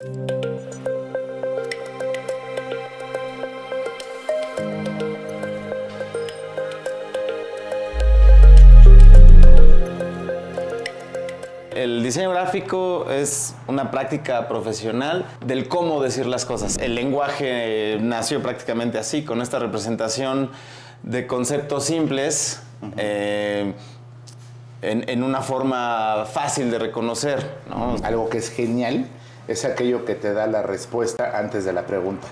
El diseño gráfico es una práctica profesional del cómo decir las cosas. El lenguaje nació prácticamente así, con esta representación de conceptos simples en una forma fácil de reconocer, ¿no? Algo que es genial es aquello que te da la respuesta antes de la pregunta.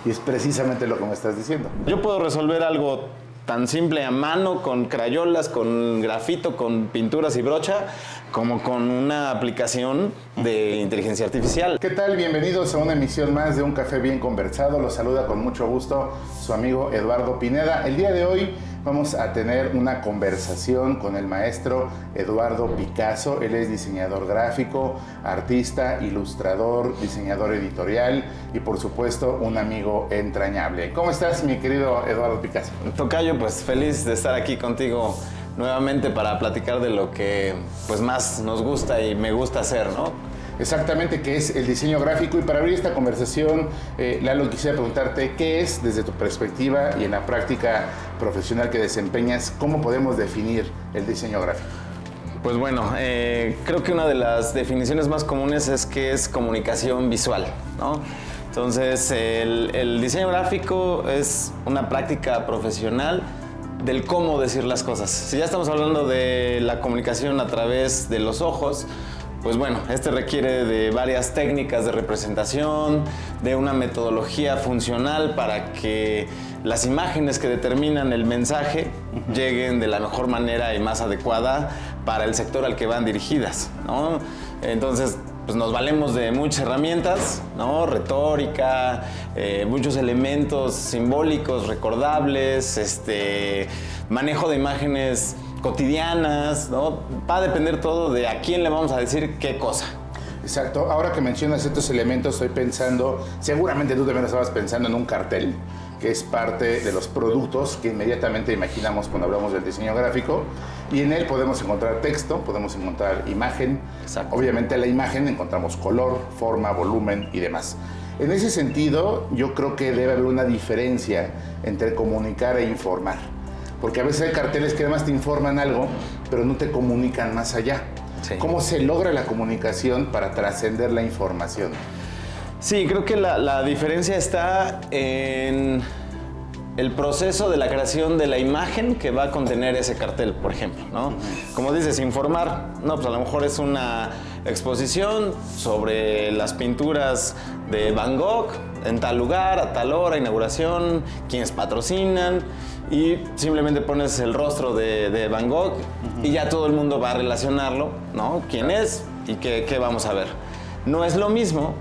Y es precisamente lo que me estás diciendo. Yo puedo resolver algo tan simple a mano, con crayolas, con grafito, con pinturas y brocha, como con una aplicación de inteligencia artificial. ¿Qué tal? Bienvenidos a una emisión más de Un Café Bien Conversado. Los saluda con mucho gusto su amigo Eduardo Pineda. El día de hoy vamos a tener una conversación con el maestro Eduardo Picasso. Él es diseñador gráfico, artista, ilustrador, diseñador editorial y por supuesto un amigo entrañable. ¿Cómo estás, mi querido Eduardo Picasso? Tocayo, pues feliz de estar aquí contigo nuevamente para platicar de lo que pues más nos gusta y me gusta hacer, ¿no? Exactamente, que es el diseño gráfico. Y para abrir esta conversación, Lalo, quisiera preguntarte qué es, desde tu perspectiva y en la práctica profesional que desempeñas, cómo podemos definir el diseño gráfico. Pues bueno, creo que una de las definiciones más comunes es que es comunicación visual, ¿no? Entonces, el diseño gráfico es una práctica profesional del cómo decir las cosas. Si ya estamos hablando de la comunicación a través de los ojos, pues bueno, este requiere de varias técnicas de representación, de una metodología funcional para que las imágenes que determinan el mensaje lleguen de la mejor manera y más adecuada para el sector al que van dirigidas, ¿no? Entonces, pues nos valemos de muchas herramientas, ¿no? Retórica, muchos elementos simbólicos, recordables, manejo de imágenes cotidianas, ¿no? Va a depender todo de a quién le vamos a decir qué cosa. Exacto. Ahora que mencionas estos elementos, estoy pensando, seguramente tú también estabas pensando en un cartel, que es parte de los productos que inmediatamente imaginamos cuando hablamos del diseño gráfico, y en él podemos encontrar texto, podemos encontrar imagen. Exacto. Obviamente en la imagen encontramos color, forma, volumen y demás. En ese sentido, yo creo que debe haber una diferencia entre comunicar e informar, porque a veces hay carteles que además te informan algo, pero no te comunican más allá. Sí. ¿Cómo se logra la comunicación para trascender la información? Sí, creo que la diferencia está en el proceso de la creación de la imagen que va a contener ese cartel, por ejemplo, ¿no? Como dices, informar, no, pues a lo mejor es una exposición sobre las pinturas de Van Gogh en tal lugar, a tal hora, inauguración, quienes patrocinan, y simplemente pones el rostro de Van Gogh y ya todo el mundo va a relacionarlo, ¿no? ¿Quién es y qué vamos a ver? No es lo mismo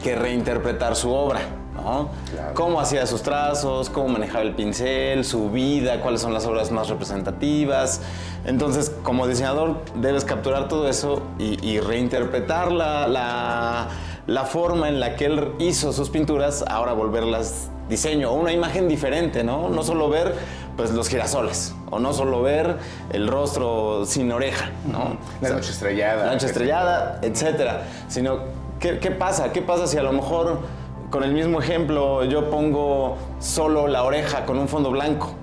que reinterpretar su obra, ¿no? Claro. Cómo hacía sus trazos, cómo manejaba el pincel, su vida, cuáles son las obras más representativas. Entonces, como diseñador, debes capturar todo eso y reinterpretar la forma en la que él hizo sus pinturas, ahora volverlas diseño, o una imagen diferente, ¿no? No solo ver pues los girasoles, o no solo ver el rostro sin oreja, ¿no? La noche estrellada. La noche estrellada, etcétera. Sino, ¿qué pasa? ¿Qué pasa si a lo mejor, con el mismo ejemplo, yo pongo solo la oreja con un fondo blanco?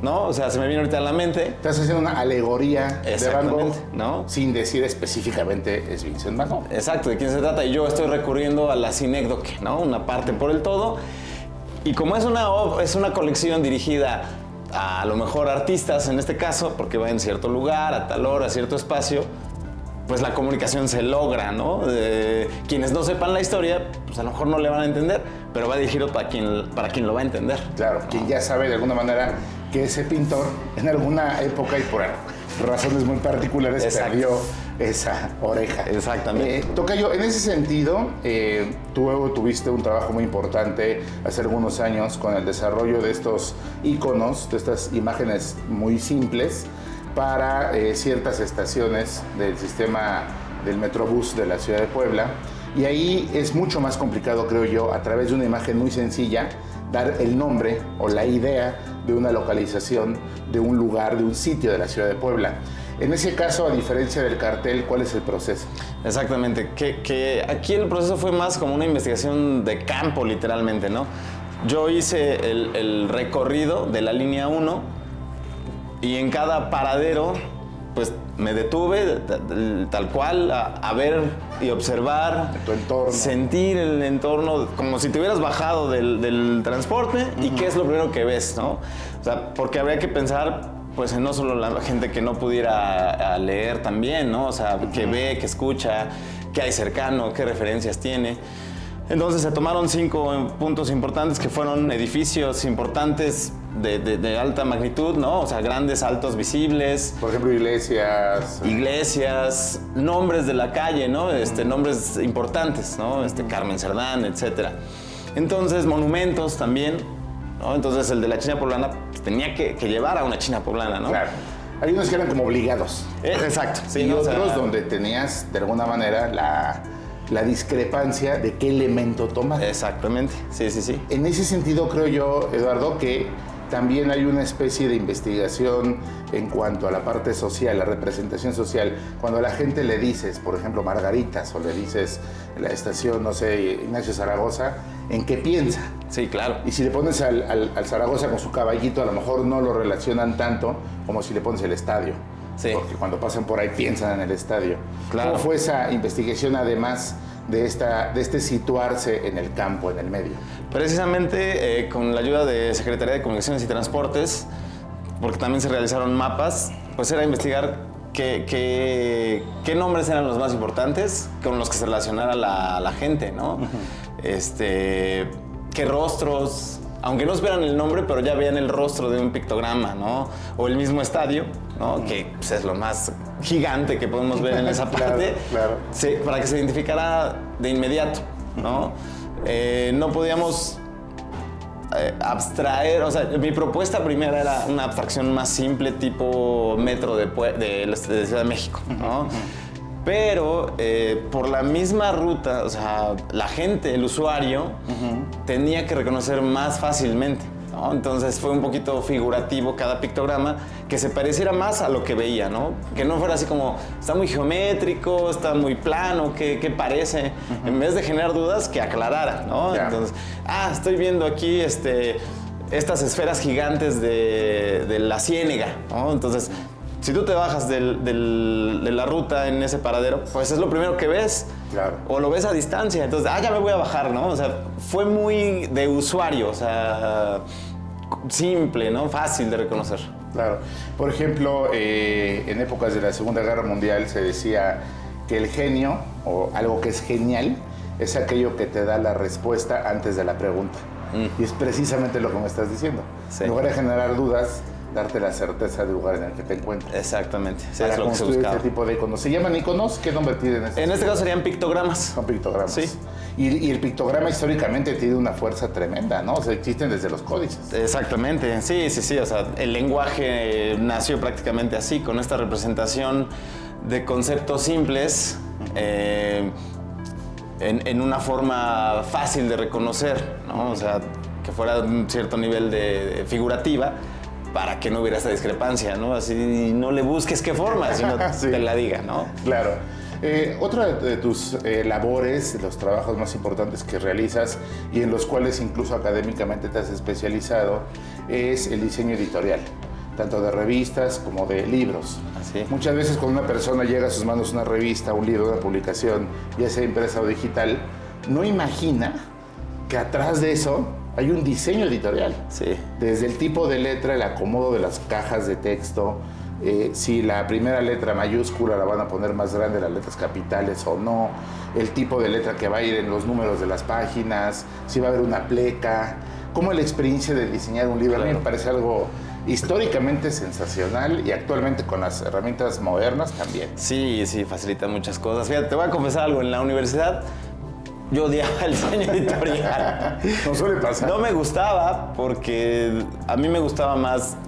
¿No? O sea, se me viene ahorita a la mente. Estás haciendo una alegoría de Van Gogh, ¿no? Sin decir específicamente es Vincent Van Gogh. Exacto, ¿de quién se trata? Y yo estoy recurriendo a la sinécdoque, ¿no? Una parte por el todo. Y como es una colección dirigida a lo mejor artistas, en este caso, porque va en cierto lugar, a tal hora, a cierto espacio, pues la comunicación se logra, ¿no? Quienes no sepan la historia, pues a lo mejor no le van a entender, pero va dirigido para quien lo va a entender. Claro, ¿no? Quien ya sabe de alguna manera que ese pintor en alguna época y por razones muy particulares perdió esa oreja. Exactamente. Tocayo, en ese sentido, tú tuviste un trabajo muy importante hace algunos años con el desarrollo de estos iconos, de estas imágenes muy simples para ciertas estaciones del sistema del Metrobús de la ciudad de Puebla. Y ahí es mucho más complicado, creo yo, a través de una imagen muy sencilla, dar el nombre o la idea de una localización, de un lugar, de un sitio de la ciudad de Puebla. En ese caso, a diferencia del cartel, ¿cuál es el proceso? Exactamente, que aquí el proceso fue más como una investigación de campo, literalmente, ¿no? Yo hice el recorrido de la línea 1 y en cada paradero, pues me detuve tal cual a ver y observar, tu entorno, sentir el entorno como si te hubieras bajado del transporte y qué es lo primero que ves, ¿no? O sea, porque habría que pensar pues en no solo la gente que no pudiera leer también, ¿no? O sea, que ve, que escucha, qué hay cercano, qué referencias tiene. Entonces se tomaron 5 puntos importantes que fueron edificios importantes de alta magnitud, ¿no? O sea, grandes, altos, visibles. Por ejemplo, iglesias. Iglesias, nombres de la calle, ¿no? Nombres importantes, ¿no? Carmen Cerdán, etc. Entonces, monumentos también, ¿no? Entonces, el de la China Poblana pues, tenía que llevar a una China Poblana, ¿no? Claro. Hay unos que eran como obligados. Exacto. Sí, y ¿no? otros o sea, donde tenías, de alguna manera, la discrepancia de qué elemento tomar. Exactamente, sí, sí, sí. En ese sentido, creo yo, Eduardo, que también hay una especie de investigación en cuanto a la parte social, la representación social. Cuando a la gente le dices, por ejemplo, Margaritas, o le dices la estación, no sé, Ignacio Zaragoza, ¿en qué piensa? Sí, claro. Y si le pones al Zaragoza con su caballito, a lo mejor no lo relacionan tanto como si le pones el estadio. Sí. Porque cuando pasan por ahí piensan en el estadio. Claro. ¿Cómo fue esa investigación, además de este situarse en el campo, en el medio? Precisamente con la ayuda de Secretaría de Comunicaciones y Transportes, porque también se realizaron mapas, pues era investigar qué nombres eran los más importantes con los que se relacionara la gente, ¿no? Qué rostros, aunque no esperan el nombre, pero ya vean el rostro de un pictograma, ¿no? O el mismo estadio, ¿no? Que pues, es lo más gigante que podemos ver en esa parte. Claro. Sí, para que se identificara de inmediato, ¿no? No podíamos abstraer, o sea, mi propuesta primera era una abstracción más simple, tipo metro de Ciudad de México, ¿no? Pero por la misma ruta, o sea, la gente, el usuario, tenía que reconocer más fácilmente, ¿no? Entonces fue un poquito figurativo cada pictograma, que se pareciera más a lo que veía, ¿no? Que no fuera así como, está muy geométrico, está muy plano, ¿qué parece? En vez de generar dudas, que aclarara, ¿no? Yeah. Entonces, estoy viendo aquí estas esferas gigantes de la Ciénega, ¿no? Entonces, si tú te bajas de la ruta en ese paradero, pues es lo primero que ves. Claro. O lo ves a distancia. Entonces, ya me voy a bajar, ¿no? O sea, fue muy de usuario, o sea, simple, ¿no? Fácil de reconocer. Claro. Por ejemplo, en épocas de la Segunda Guerra Mundial se decía que el genio, o algo que es genial, es aquello que te da la respuesta antes de la pregunta. Y es precisamente lo que me estás diciendo. Sí. En lugar de generar dudas, darte la certeza del lugar en el que te encuentras. Exactamente. Sí, Para es lo que se construir buscaba. este tipo de iconos. ¿Se llaman iconos? ¿Qué nombre tienen estos? En este caso serían pictogramas. Son pictogramas. Sí. Y el pictograma históricamente tiene una fuerza tremenda, ¿no? O sea, existen desde los códices. Exactamente, sí. O sea, el lenguaje nació prácticamente así, con esta representación de conceptos simples en una forma fácil de reconocer, ¿no? O sea, que fuera un cierto nivel de figurativa para que no hubiera esta discrepancia, ¿no? Así no le busques qué forma, sino Sí. te la diga, ¿no? Claro. Otra de tus labores, los trabajos más importantes que realizas y en los cuales incluso académicamente te has especializado, es el diseño editorial, tanto de revistas como de libros. Así. Muchas veces cuando una persona llega a sus manos una revista, un libro, una publicación, ya sea impresa o digital, no imagina que atrás de eso hay un diseño editorial. Sí. Desde el tipo de letra, el acomodo de las cajas de texto, si la primera letra mayúscula la van a poner más grande, las letras capitales o no, el tipo de letra que va a ir en los números de las páginas, si va a haber una pleca, cómo la experiencia de diseñar un libro. Claro. A mí me parece algo históricamente sensacional y actualmente con las herramientas modernas también. Sí, facilita muchas cosas. Fíjate, te voy a confesar algo. En la universidad yo odiaba el diseño editorial. No suele pasar. No me gustaba porque a mí me gustaba más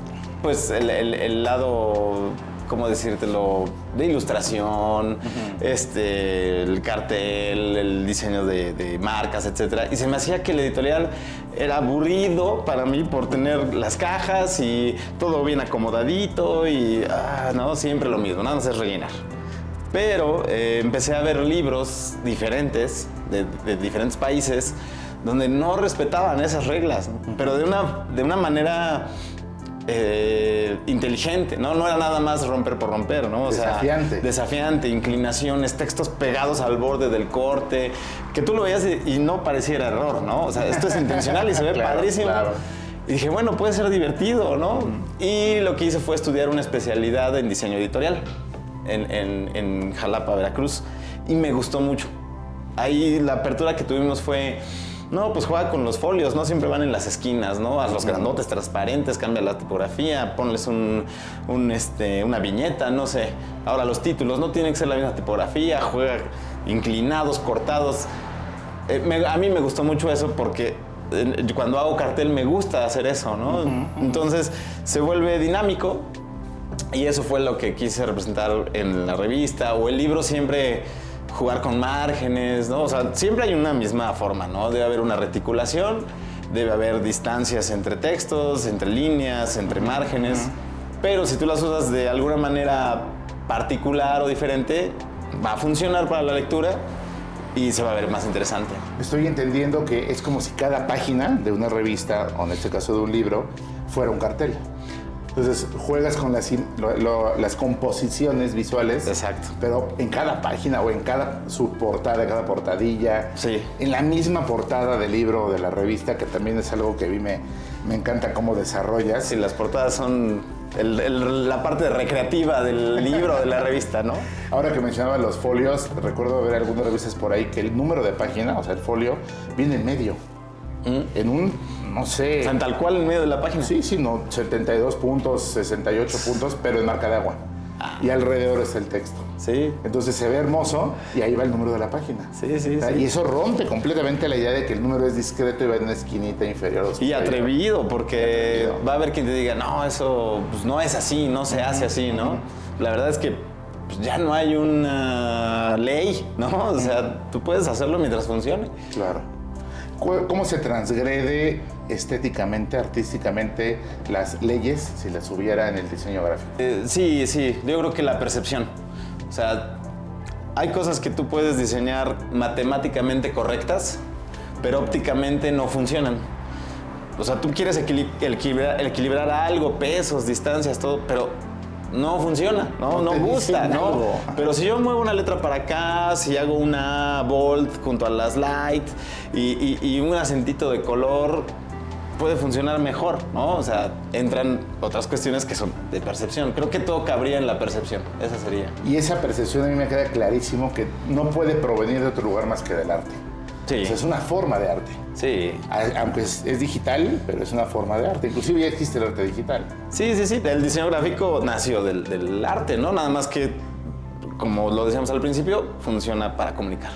pues el lado ¿cómo decírtelo? De ilustración, el cartel, el diseño de marcas, etcétera. Y se me hacía que el editorial era aburrido para mí por tener las cajas y todo bien acomodadito y no, siempre lo mismo, nada más es rellenar. Pero empecé a ver libros diferentes, de diferentes países, donde no respetaban esas reglas, ¿no? Pero de una manera inteligente, ¿no? No era nada más romper por romper, ¿no? O desafiante. Desafiante, inclinaciones, textos pegados al borde del corte, que tú lo veías y no pareciera error, ¿no? O sea, esto es intencional y se ve padrísimo. Claro. Y dije, bueno, puede ser divertido, ¿no? Y lo que hice fue estudiar una especialidad en diseño editorial en Jalapa, Veracruz, y me gustó mucho. Ahí la apertura que tuvimos fue, no, pues juega con los folios, no siempre van en las esquinas, ¿no? Haz los grandotes, transparentes, cambia la tipografía, ponles una viñeta, no sé. Ahora los títulos no tienen que ser la misma tipografía, juega inclinados, cortados. A mí me gustó mucho eso porque cuando hago cartel me gusta hacer eso, ¿no? Entonces se vuelve dinámico. Y eso fue lo que quise representar en la revista, o el libro siempre jugar con márgenes, ¿no? O sea, siempre hay una misma forma, ¿no? Debe haber una reticulación, debe haber distancias entre textos, entre líneas, entre márgenes, pero si tú las usas de alguna manera particular o diferente, va a funcionar para la lectura y se va a ver más interesante. Estoy entendiendo que es como si cada página de una revista, o en este caso de un libro, fuera un cartel. Entonces juegas con las composiciones visuales. Exacto. Pero en cada página o en cada subportada, cada portadilla. Sí. En la misma portada del libro o de la revista, que también es algo que a mí me encanta cómo desarrollas. Sí, las portadas son la parte recreativa del libro o de la revista, ¿no? Ahora que mencionaba los folios, recuerdo ver algunas revistas por ahí que el número de página, o sea, el folio, viene en medio. En un, no sé... O sea, tal cual en medio de la página. Sí, 72 puntos, 68 puntos, pero en marca de agua. Y alrededor está el texto. Sí. Entonces se ve hermoso y ahí va el número de la página. Sí. Y eso rompe completamente la idea de que el número es discreto y va en una esquinita inferior. O y atrevido, porque va a haber quien te diga, no, eso pues, no es así, no se hace así, ¿no? La verdad es que pues, ya no hay una ley, ¿no? O sea, tú puedes hacerlo mientras funcione. Claro. ¿Cómo se transgrede estéticamente, artísticamente las leyes si las hubiera en el diseño gráfico? Sí, yo creo que la percepción. O sea, hay cosas que tú puedes diseñar matemáticamente correctas, pero ópticamente no funcionan. O sea, tú quieres equilibrar algo, pesos, distancias, todo, pero no funciona, no gusta, ¿no? Pero si yo muevo una letra para acá, si hago una bold junto a las light y un acentito de color, puede funcionar mejor, ¿no? O sea, entran otras cuestiones que son de percepción. Creo que todo cabría en la percepción, esa sería. Y esa percepción a mí me queda clarísimo que no puede provenir de otro lugar más que del arte. Sí. O sea, es una forma de arte. Sí. Aunque es digital, pero es una forma de arte. Inclusive ya existe el arte digital. Sí. El diseño gráfico nació del arte, ¿no? Nada más que, como lo decíamos al principio, funciona para comunicar.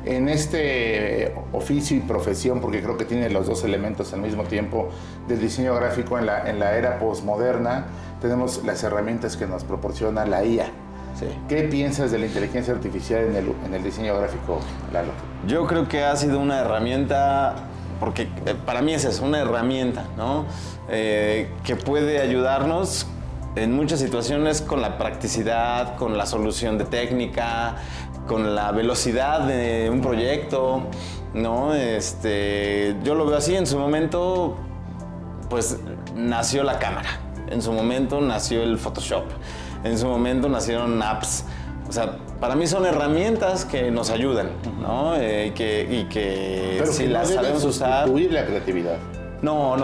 En este oficio y profesión, porque creo que tiene los dos elementos al mismo tiempo, del diseño gráfico en la era posmoderna, tenemos las herramientas que nos proporciona la IA. Sí. ¿Qué piensas de la inteligencia artificial en el diseño gráfico, Lalo? Yo creo que ha sido una herramienta, porque para mí es eso, una herramienta, ¿no? Que puede ayudarnos en muchas situaciones con la practicidad, con la solución de técnica, con la velocidad de un proyecto, ¿no? Yo lo veo así. En su momento, pues, nació la cámara. En su momento nació el Photoshop. En su momento nacieron apps. O sea, para mí son herramientas que nos ayudan, ¿no? Y que pero si que las sabemos usar... sustituir la creatividad. No.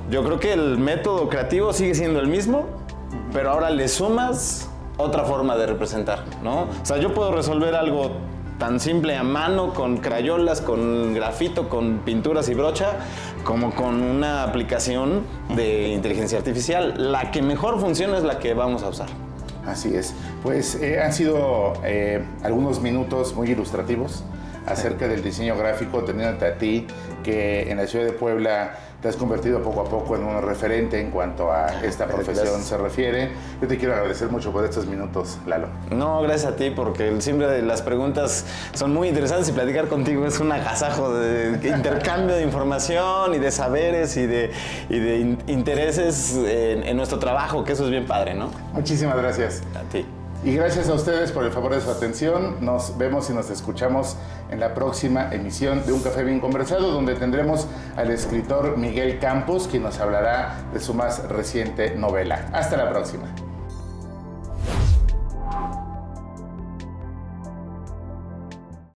Yo creo que el método creativo sigue siendo el mismo, pero ahora le sumas otra forma de representar, ¿no? O sea, yo puedo resolver algo tan simple a mano, con crayolas, con grafito, con pinturas y brocha, como con una aplicación de inteligencia artificial. La que mejor funciona es la que vamos a usar. Así es. Pues han sido algunos minutos muy ilustrativos acerca del diseño gráfico, teniéndote a ti, que en la ciudad de Puebla te has convertido poco a poco en un referente en cuanto a esta profesión se refiere. Yo te quiero agradecer mucho por estos minutos, Lalo. No, gracias a ti, porque siempre las preguntas son muy interesantes y platicar contigo es un agasajo de intercambio de información y de saberes y de intereses en nuestro trabajo, que eso es bien padre, ¿no? Muchísimas gracias. A ti. Y gracias a ustedes por el favor de su atención. Nos vemos y nos escuchamos en la próxima emisión de Un Café Bien Conversado, donde tendremos al escritor Miguel Campos, quien nos hablará de su más reciente novela. Hasta la próxima.